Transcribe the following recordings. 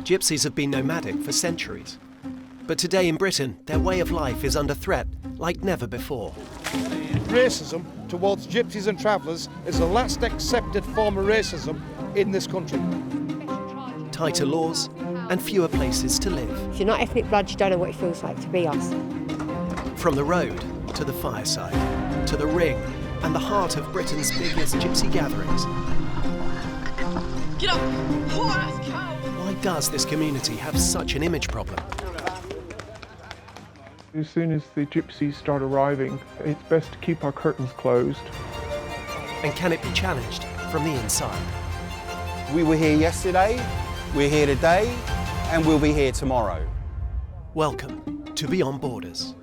Gypsies have been nomadic for centuries. But today in Britain, their way of life is under threat like never before. Racism towards gypsies and travellers is the last accepted form of racism in this country. Tighter laws and fewer places to live. If you're not ethnic blood, you don't know what it feels like to be us. From the road to the fireside, to the ring and the heart of Britain's biggest gypsy gatherings. Get up! Horse cow! Why does this community have such an image problem? As soon as the gypsies start arriving, it's best to keep our curtains closed. And can it be challenged from the inside? We were here yesterday, we're here today, and we'll be here tomorrow. Welcome to Beyond Borders.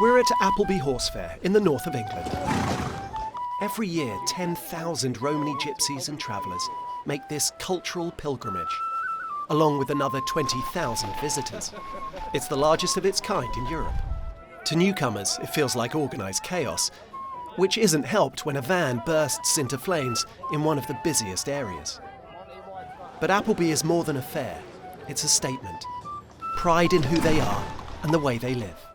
We're at Appleby Horse Fair in the north of England. Every year, 10,000 Romany gypsies and travellers make this cultural pilgrimage, along with another 20,000 visitors. It's the largest of its kind in Europe. To newcomers, it feels like organised chaos, which isn't helped when a van bursts into flames in one of the busiest areas. But Appleby is more than a fair. It's a statement. Pride in who they are and the way they live.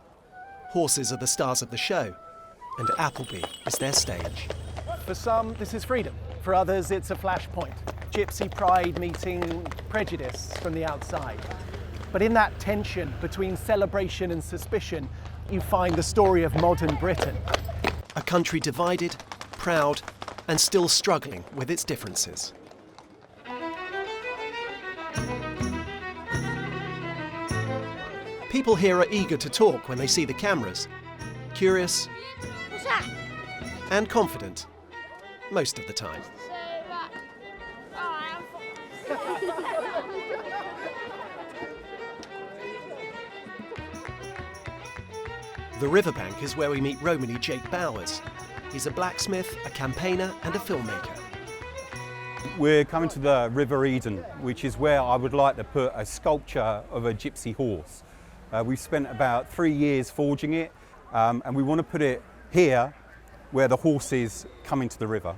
Horses are the stars of the show, and Appleby is their stage. For some, this is freedom. For others, it's a flashpoint. Gypsy pride meeting prejudice from the outside. But in that tension between celebration and suspicion, you find the story of modern Britain. A country divided, proud, and still struggling with its differences. People here are eager to talk when they see the cameras. Curious. What's that? And confident. Most of the time. The riverbank is where we meet Romany Jake Bowers. He's a blacksmith, a campaigner and a filmmaker. We're coming to the River Eden, which is where I would like to put a sculpture of a gypsy horse. We've spent about 3 years forging it, and we want to put it here where the horses come into the river.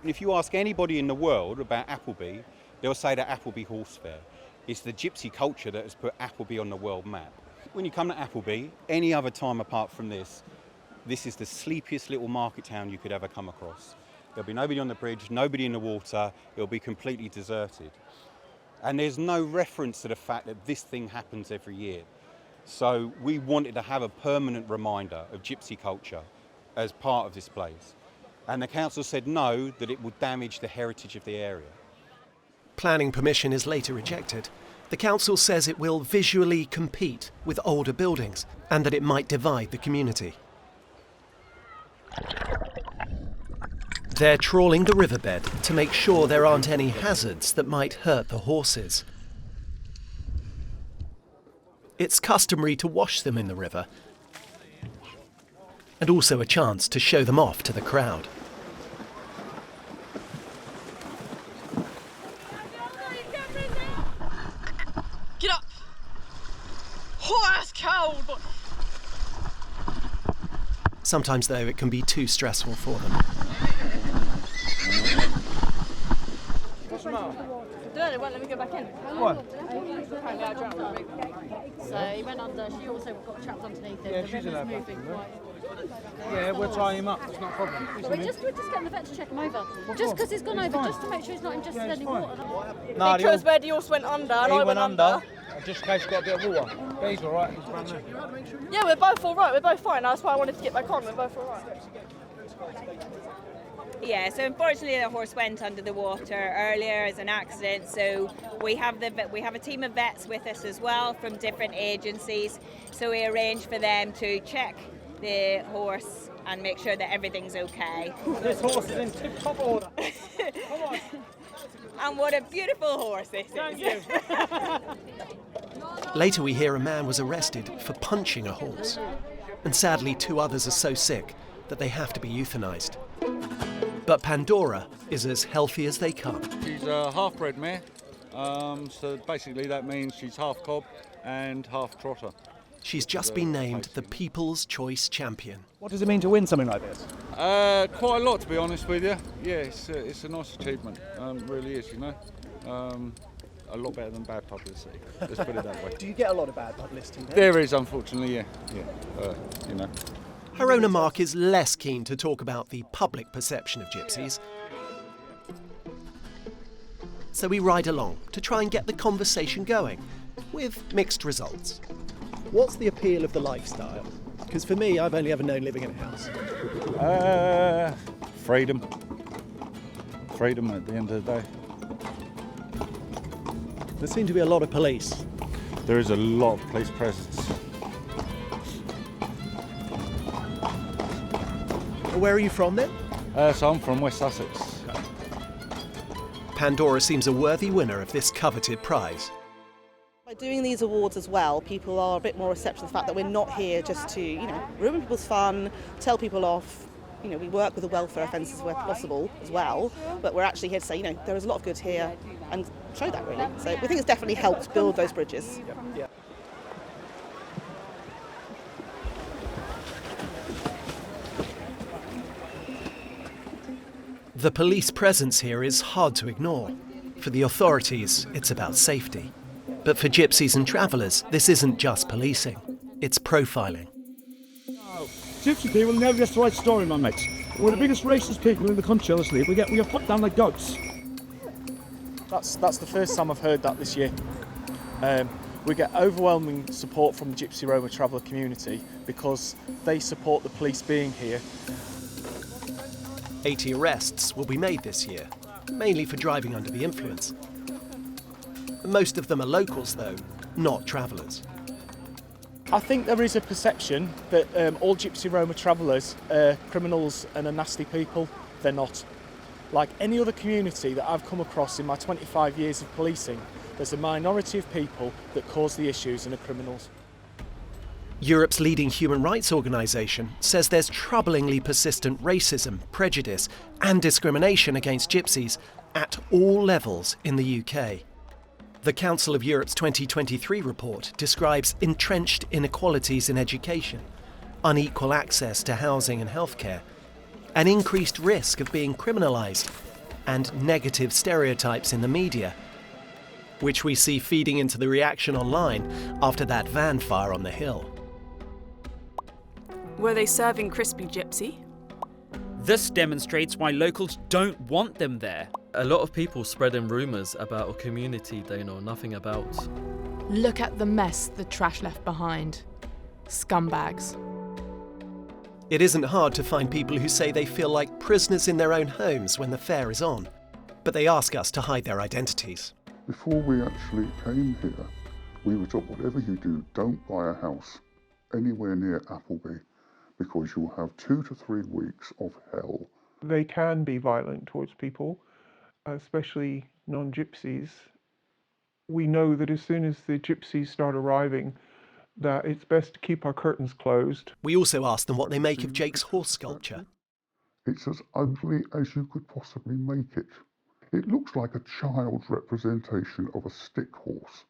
If you ask anybody in the world about Appleby, they'll say that Appleby Horse Fair is the gypsy culture that has put Appleby on the world map. When you come to Appleby, any other time apart from this is the sleepiest little market town you could ever come across. There'll be nobody on the bridge, nobody in the water, it'll be completely deserted. And there's no reference to the fact that this thing happens every year. So we wanted to have a permanent reminder of gypsy culture as part of this place. And the council said no, that it would damage the heritage of the area. Planning permission is later rejected. The council says it will visually compete with older buildings and that it might divide the community. They're trawling the riverbed to make sure there aren't any hazards that might hurt the horses. It's customary to wash them in the river, and also a chance to show them off to the crowd. Get up! Horse cow! Sometimes, though, it can be too stressful for them. They won't let me go back in. What? So he went under. She also got trapped underneath him. Yeah, the she's river's allowed back moving in, right? quite. Yeah, we'll tie him up, it's not a problem. We're just getting the vet to check him over. Just because he's gone over, just to make sure he's not ingested any water. No, Because where the horse went under and he I went under. Just in case he's got a bit of water. But he's alright, he's brand new. Yeah, we're both all right. We're both fine. That's why I wanted to get back on. We're both all right. Yeah, so unfortunately the horse went under the water earlier as an accident, so we have a team of vets with us as well from different agencies, so we arranged for them to check the horse and make sure that everything's okay. This horse is in tip-top order. Come on. And what a beautiful horse this is. Thank you. Later we hear a man was arrested for punching a horse. And sadly 2 others are so sick that they have to be euthanized. But Pandora is as healthy as they come. She's a half-bred mare, so basically that means she's half cob and half trotter. She's just been named the People's Choice Champion. What does it mean to win something like this? Quite a lot, to be honest with you. Yeah, it's a nice achievement. Really is, you know. A lot better than bad publicity. Let's put it that way. Do you get a lot of bad publicity? There is, unfortunately, yeah. You know. Her owner Mark is less keen to talk about the public perception of gypsies. So we ride along to try and get the conversation going, with mixed results. What's the appeal of the lifestyle? Because for me, I've only ever known living in a house. Freedom. Freedom at the end of the day. There seem to be a lot of police. There is a lot of police presence. Where are you from then? So I'm from West Sussex. Pandora seems a worthy winner of this coveted prize. By doing these awards as well, people are a bit more receptive to the fact that we're not here just to, ruin people's fun, tell people off. We work with the welfare offences where possible as well, but we're actually here to say, there is a lot of good here and show that really. So we think it's definitely helped build those bridges. Yeah. The police presence here is hard to ignore. For the authorities, it's about safety. But for gypsies and travellers, this isn't just policing, it's profiling. Gypsy people never get the right story, my mates. We're the biggest racist people in the country, honestly. We get put down like goats. That's the first time I've heard that this year. We get overwhelming support from the Gypsy Roma traveller community because they support the police being here. 80 arrests will be made this year, mainly for driving under the influence. Most of them are locals, though, not travellers. I think there is a perception that all Gypsy Roma travellers are criminals and are nasty people. They're not. Like any other community that I've come across in my 25 years of policing, there's a minority of people that cause the issues and are criminals. Europe's leading human rights organisation says there's troublingly persistent racism, prejudice and discrimination against gypsies at all levels in the UK. The Council of Europe's 2023 report describes entrenched inequalities in education, unequal access to housing and healthcare, an increased risk of being criminalised, and negative stereotypes in the media, which we see feeding into the reaction online after that van fire on the hill. Were they serving crispy gypsy? This demonstrates why locals don't want them there. A lot of people spreading rumours about a community they know nothing about. Look at the mess the trash left behind. Scumbags. It isn't hard to find people who say they feel like prisoners in their own homes when the fair is on, but they ask us to hide their identities. Before we actually came here, we were told, whatever you do, don't buy a house anywhere near Appleby, because you'll have 2 to 3 weeks of hell. They can be violent towards people, especially non-gypsies. We know that as soon as the gypsies start arriving, that it's best to keep our curtains closed. We also asked them what they make of Jake's horse sculpture. It's as ugly as you could possibly make it. It looks like a child's representation of a stick horse.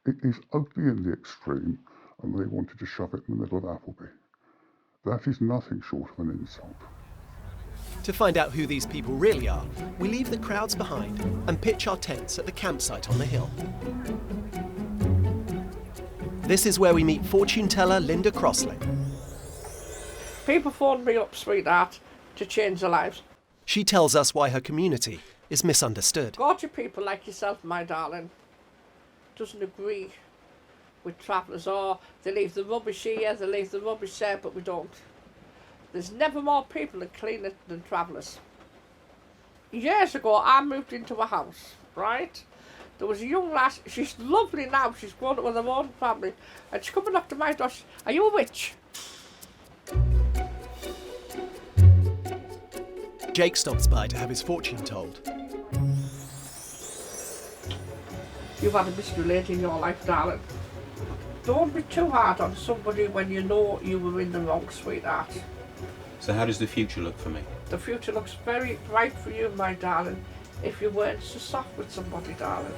It is ugly in the extreme, and they wanted to shove it in the middle of Appleby. That is nothing short of an insult. To find out who these people really are, we leave the crowds behind and pitch our tents at the campsite on the hill. This is where we meet fortune teller Linda Crossling. People phone me up, sweetheart, to change their lives. She tells us why her community is misunderstood. Gotcha people like yourself, my darling, doesn't agree with travellers, or they leave the rubbish here, they leave the rubbish there, but we don't. There's never more people that clean it than travellers. Years ago, I moved into a house, right? There was a young lass, she's lovely now, she's grown up with her own family, and she's coming up to my door, are you a witch? Jake stops by to have his fortune told. You've had a mystery lady in your life, darling. Don't be too hard on somebody when you know you were in the wrong, sweetheart. So how does the future look for me? The future looks very bright for you, my darling, if you weren't so soft with somebody, darling.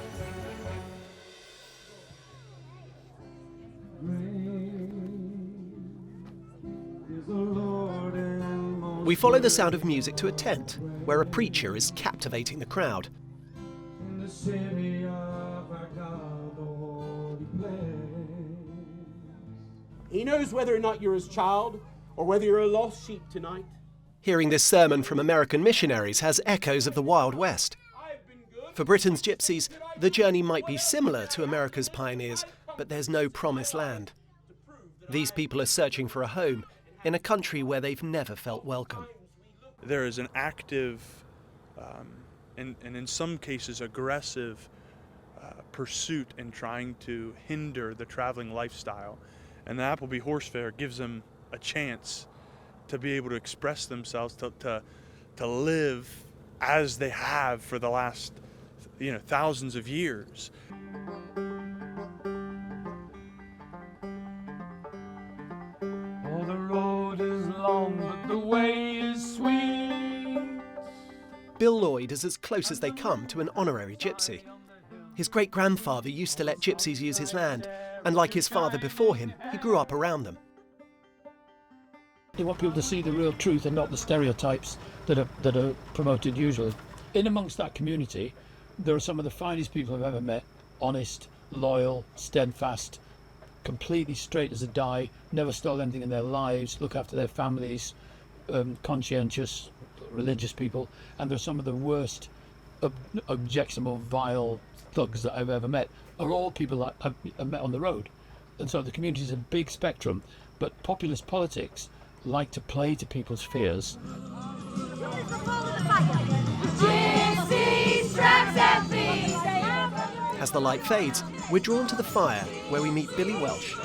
We follow the sound of music to a tent, where a preacher is captivating the crowd. He knows whether or not you're his child, or whether you're a lost sheep tonight. Hearing this sermon from American missionaries has echoes of the Wild West. For Britain's gypsies, the journey might be similar to America's pioneers, but there's no promised land. These people are searching for a home in a country where they've never felt welcome. There is an active, and in some cases aggressive, pursuit in trying to hinder the traveling lifestyle. And the Appleby Horse Fair gives them a chance to be able to express themselves, to live as they have for the last, thousands of years. Oh, the road is long, but the way is sweet. Bill Lloyd is as close as they come to an honorary gypsy. His great-grandfather used to let gypsies use his land, and like his father before him, he grew up around them. They want people to see the real truth and not the stereotypes that are promoted usually. In amongst that community, there are some of the finest people I've ever met. Honest, loyal, steadfast, completely straight as a die, never stole anything in their lives, look after their families, conscientious, religious people. And they're some of the worst, objectionable, vile thugs that I've ever met, are all people that I've met on the road. And so the community is a big spectrum, but populist politics like to play to people's fears. As the light fades, we're drawn to the fire, where we meet Billy Welsh.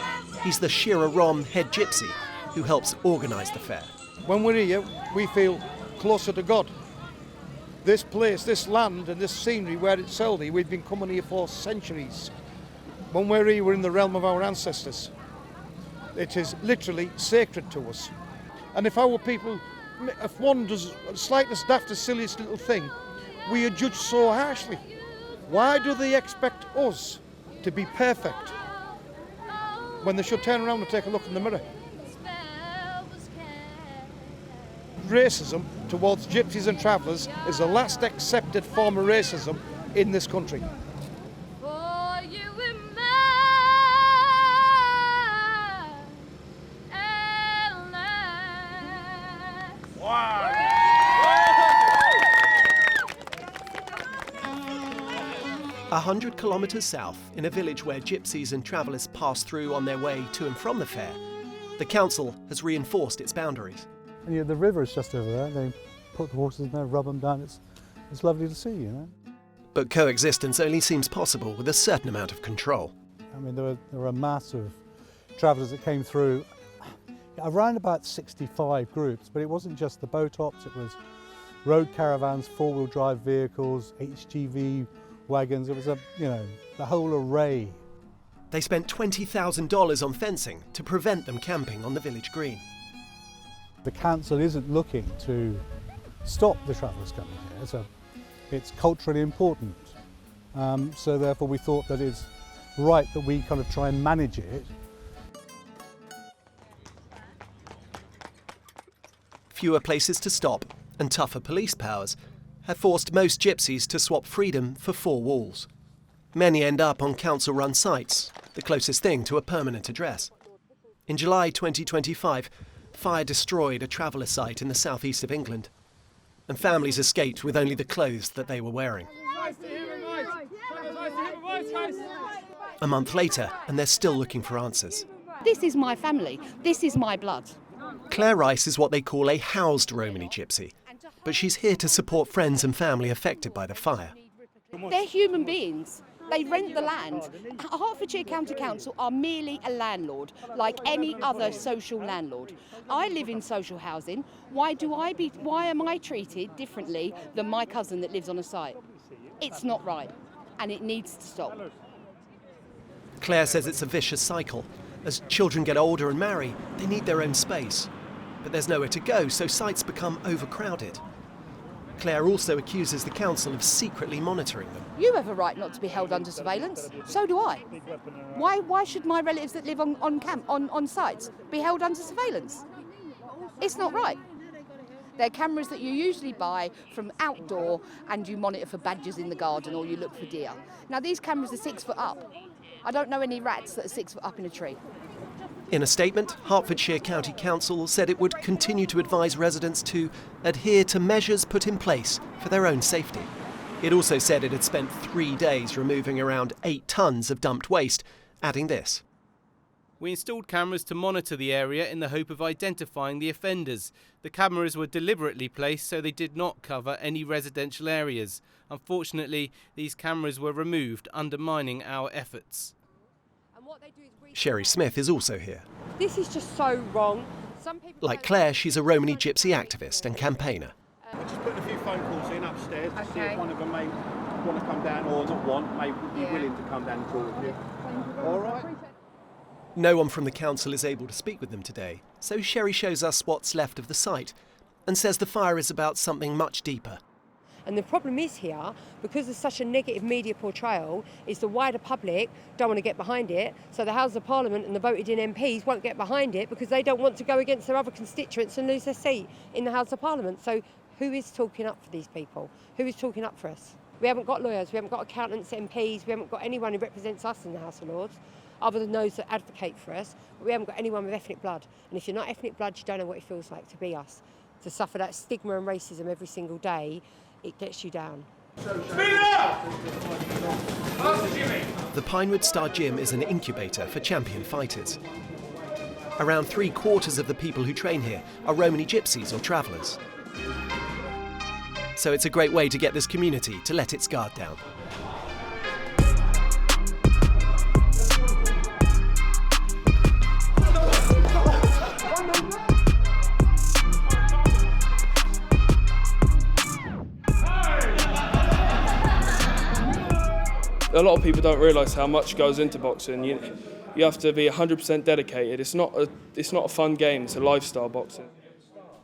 He's the Shira Rom head gypsy who helps organise the fair. When we're here, we feel closer to God. This place, this land and this scenery where it's held here, we've been coming here for centuries. When we're here, we're in the realm of our ancestors. It is literally sacred to us. And if our people, if one does the slightest, daftest, silliest little thing, we are judged so harshly. Why do they expect us to be perfect when they should turn around and take a look in the mirror? Racism towards gypsies and travellers is the last accepted form of racism in this country. Wow. 100 kilometres south, in a village where gypsies and travellers pass through on their way to and from the fair, the council has reinforced its boundaries. And the river is just over there. They put the horses in there, rub them down. It's lovely to see, But coexistence only seems possible with a certain amount of control. I mean, there were a mass of travellers that came through, around about 65 groups, but it wasn't just the boat ops, it was road caravans, four-wheel drive vehicles, HGV wagons. It was the whole array. They spent $20,000 on fencing to prevent them camping on the village green. The council isn't looking to stop the travellers coming here, so it's culturally important. So therefore we thought that it's right that we kind of try and manage it. Fewer places to stop and tougher police powers have forced most gypsies to swap freedom for four walls. Many end up on council-run sites, the closest thing to a permanent address. In July 2025, fire destroyed a traveller site in the southeast of England, and families escaped with only the clothes that they were wearing. A month later, and they're still looking for answers. This is my family. This is my blood. Claire Rice is what they call a housed Romany gypsy, but she's here to support friends and family affected by the fire. They're human beings. They rent the land. Hertfordshire County Council are merely a landlord, like any other social landlord. I live in social housing. Why am I treated differently than my cousin that lives on a site? It's not right, and it needs to stop. Claire says it's a vicious cycle. As children get older and marry, they need their own space. But there's nowhere to go, so sites become overcrowded. Claire also accuses the council of secretly monitoring them. You have a right not to be held under surveillance. So do I. Why should my relatives that live on sites be held under surveillance? It's not right. They're cameras that you usually buy from outdoor and you monitor for badgers in the garden or you look for deer. Now these cameras are 6 foot up. I don't know any rats that are 6 foot up in a tree. In a statement, Hertfordshire County Council said it would continue to advise residents to adhere to measures put in place for their own safety. It also said it had spent 3 days removing around 8 tonnes of dumped waste, adding this. We installed cameras to monitor the area in the hope of identifying the offenders. The cameras were deliberately placed so they did not cover any residential areas. Unfortunately, these cameras were removed, undermining our efforts. Sherry Smith is also here. This is just so wrong. Like Claire, she's a Romany Gypsy activist and campaigner. We're just putting a few phone calls in upstairs to see if one of them may want to come down, or not want, may be willing to come down and talk with you. All right? No one from the council is able to speak with them today, so Sherry shows us what's left of the site and says the fire is about something much deeper. And the problem is here, because there's such a negative media portrayal, is the wider public don't want to get behind it. So the House of Parliament and the voted in MPs won't get behind it because they don't want to go against their other constituents and lose their seat in the House of Parliament. So who is talking up for these people? Who is talking up for us? We haven't got lawyers, we haven't got accountants, MPs, we haven't got anyone who represents us in the House of Lords, other than those that advocate for us. But we haven't got anyone with ethnic blood. And if you're not ethnic blood, you don't know what it feels like to be us. To suffer that stigma and racism every single day, it gets you down. The Pinewood Starr gym is an incubator for champion fighters. Around 3/4 of the people who train here are Romany Gypsies or travellers. So it's a great way to get this community to let its guard down. A lot of people don't realise how much goes into boxing. You have to be 100% dedicated. It's not a fun game, it's a lifestyle, boxing.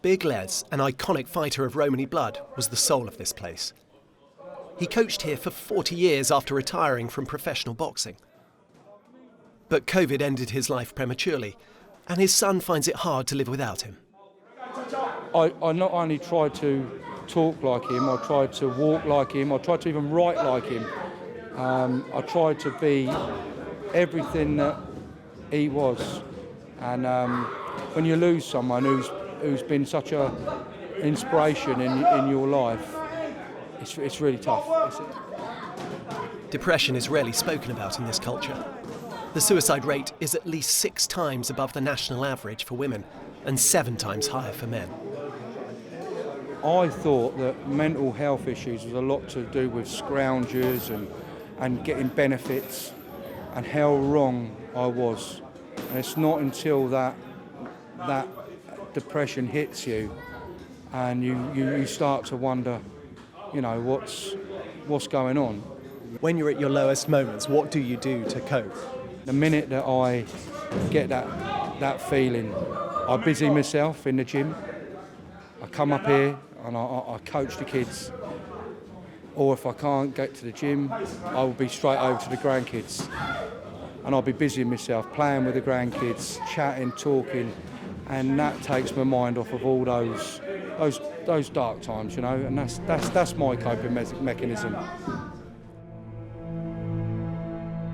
Big Les, an iconic fighter of Romany blood, was the soul of this place. He coached here for 40 years after retiring from professional boxing. But COVID ended his life prematurely, and his son finds it hard to live without him. I not only tried to talk like him, I tried to walk like him, I tried to even write like him. I tried to be everything that he was. And when you lose someone who's been such an inspiration in your life, it's really tough. Depression is rarely spoken about in this culture. The suicide rate is at least 6 times above the national average for women and 7 times higher for men. I thought that mental health issues was a lot to do with scroungers and getting benefits, and how wrong I was. And it's not until that depression hits you and you start to wonder, what's going on. When you're at your lowest moments, what do you do to cope? The minute that I get that feeling, I busy myself in the gym. I come up here and I coach the kids. Or if I can't get to the gym, I will be straight over to the grandkids. And I'll be busying myself, playing with the grandkids, chatting, talking, and that takes my mind off of all those dark times, and that's my coping mechanism.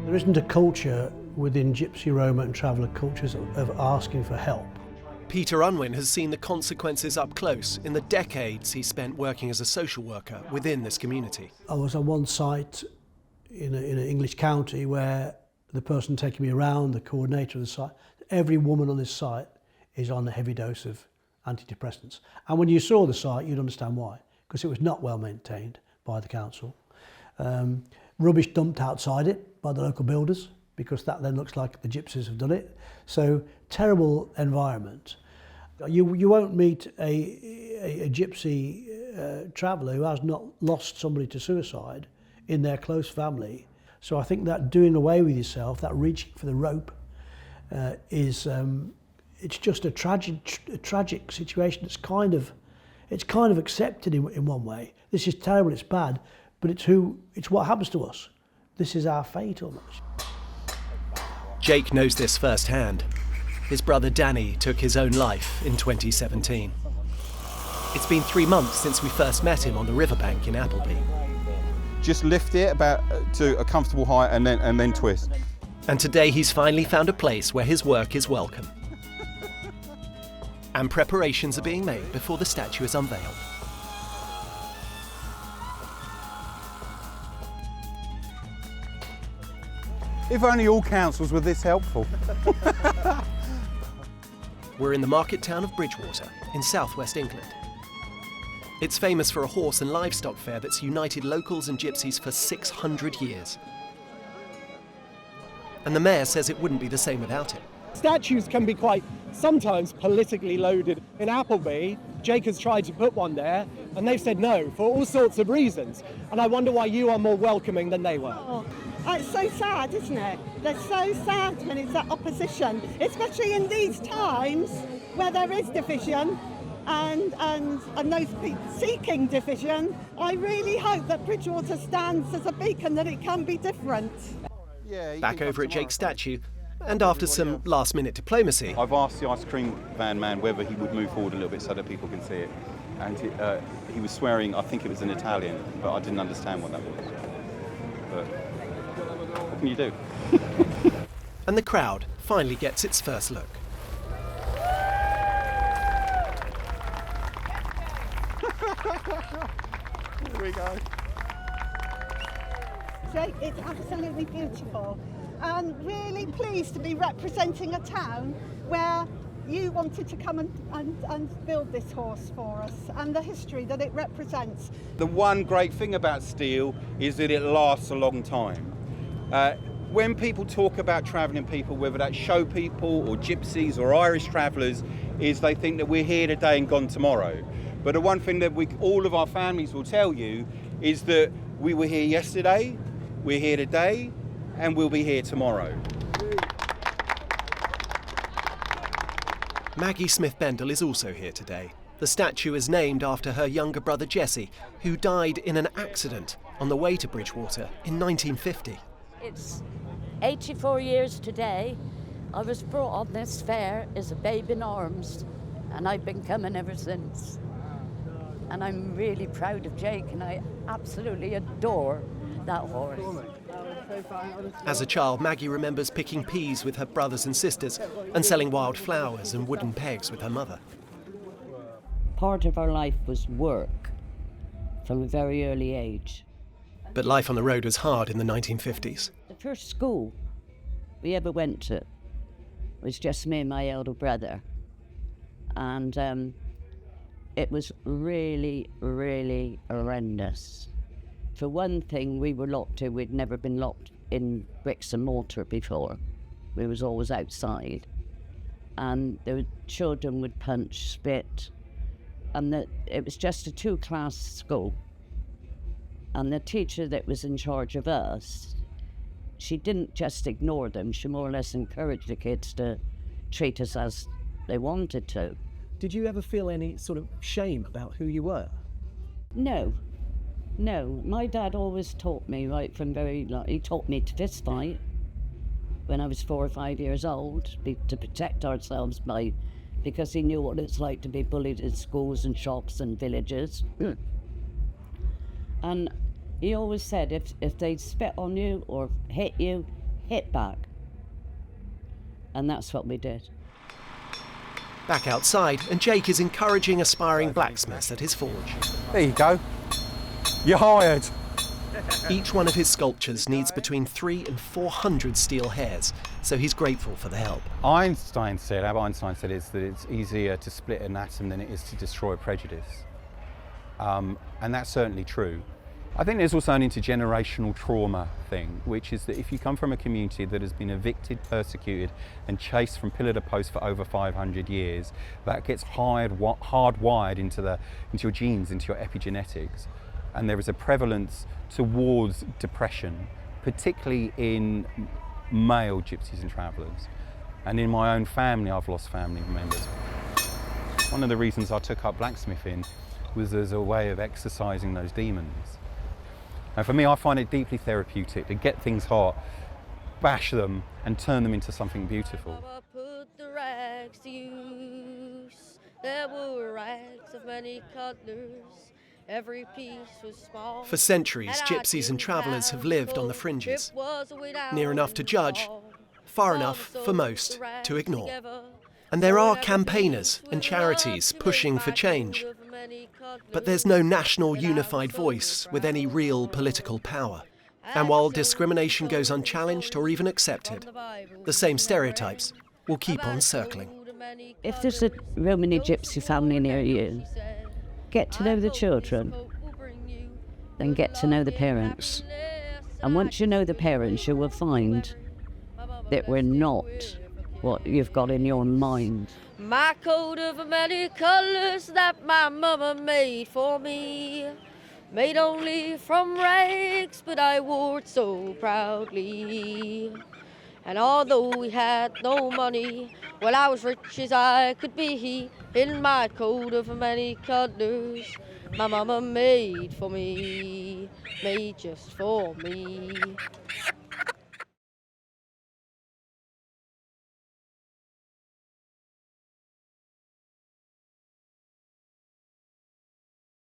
There isn't a culture within Gypsy, Roma and traveller cultures of asking for help. Peter Unwin has seen the consequences up close in the decades he spent working as a social worker within this community. I was on one site in an English county where the person taking me around, the coordinator of the site, every woman on this site is on a heavy dose of antidepressants. And when you saw the site, you'd understand why, because it was not well maintained by the council. Rubbish dumped outside it by the local builders, because that then looks like the Gypsies have done it. So, terrible environment. You won't meet a Gypsy traveller who has not lost somebody to suicide in their close family. So I think that doing away with yourself, that reaching for the rope, it's just a tragic situation. It's kind of accepted in one way. This is terrible, it's bad, but it's what happens to us. This is our fate almost. Jake knows this firsthand. His brother Danny took his own life in 2017. It's been 3 months since we first met him on the riverbank in Appleby. Just lift it about to a comfortable height and then twist. And today he's finally found a place where his work is welcome. And preparations are being made before the statue is unveiled. If only all councils were this helpful. We're in the market town of Bridgwater in southwest England. It's famous for a horse and livestock fair that's united locals and gypsies for 600 years. And the mayor says it wouldn't be the same without it. Statues can be quite sometimes politically loaded. In Appleby, Jake has tried to put one there, and they've said no for all sorts of reasons. And I wonder why you are more welcoming than they were. Oh, it's so sad, isn't it? They're so sad when it's that opposition, especially in these times where there is division and those people seeking division. I really hope that Bridgwater stands as a beacon that it can be different. Back over at Jake's statue, and after some last-minute diplomacy, I've asked the ice cream van man whether he would move forward a little bit so that people can see it. And he was swearing, I think it was in Italian, but I didn't understand what that was. But what can you do? And the crowd finally gets its first look. Here we go. Jake, it's absolutely beautiful. And really pleased to be representing a town where you wanted to come and build this horse for us and the history that it represents. The one great thing about steel is that it lasts a long time. When people talk about travelling people, whether that's show people or gypsies or Irish travellers, is they think that we're here today and gone tomorrow. But the one thing that all of our families will tell you is that we were here yesterday, we're here today, and we'll be here tomorrow. Maggie Smith-Bendel is also here today. The statue is named after her younger brother Jesse, who died in an accident on the way to Bridgwater in 1950. It's 84 years today. I was brought on this fair as a babe in arms, and I've been coming ever since. And I'm really proud of Jake, and I absolutely adore that horse. As a child, Maggie remembers picking peas with her brothers and sisters and selling wild flowers and wooden pegs with her mother. Part of our life was work from a very early age. But life on the road was hard in the 1950s. The first school we ever went to was just me and my elder brother. And it was really, really horrendous. For one thing, we were locked in. We'd never been locked in bricks and mortar before. We was always outside. And the children would punch, spit. And it was just a two-class school. And the teacher that was in charge of us, she didn't just ignore them. She more or less encouraged the kids to treat us as they wanted to. Did you ever feel any sort of shame about who you were? No. No, my dad always taught me right from he taught me to fist fight when I was 4 or 5 years old to protect ourselves because he knew what it's like to be bullied in schools and shops and villages. And he always said if they spit on you or hit you, hit back. And that's what we did. Back outside, and Jake is encouraging aspiring blacksmiths at his forge. There you go. You're hired. Each one of his sculptures needs between 300 and 400 steel hairs, so he's grateful for the help. Albert Einstein said is that it's easier to split an atom than it is to destroy prejudice. And that's certainly true. I think there's also an intergenerational trauma thing, which is that if you come from a community that has been evicted, persecuted and chased from pillar to post for over 500 years, that gets hardwired into your genes, into your epigenetics. And there is a prevalence towards depression, particularly in male gypsies and travellers. And in my own family, I've lost family members. One of the reasons I took up blacksmithing was as a way of exercising those demons. And for me, I find it deeply therapeutic to get things hot, bash them, and turn them into something beautiful. Put the rags to use. There were rags of many colours. Every piece was small. For centuries, gypsies and travellers have lived on the fringes, near enough to judge, far enough for most to ignore. And there are campaigners and charities pushing for change. But there's no national unified voice with any real political power. And while discrimination goes unchallenged or even accepted, the same stereotypes will keep on circling. If there's a Romany Gypsy family near you, get to know the children, then get to know the parents. And once you know the parents, you will find that we're not what you've got in your mind. My coat of many colours that my mama made for me, made only from rags, but I wore it so proudly. And although we had no money, well, I was rich as I could be, in my coat of many colours my mama made for me, made just for me.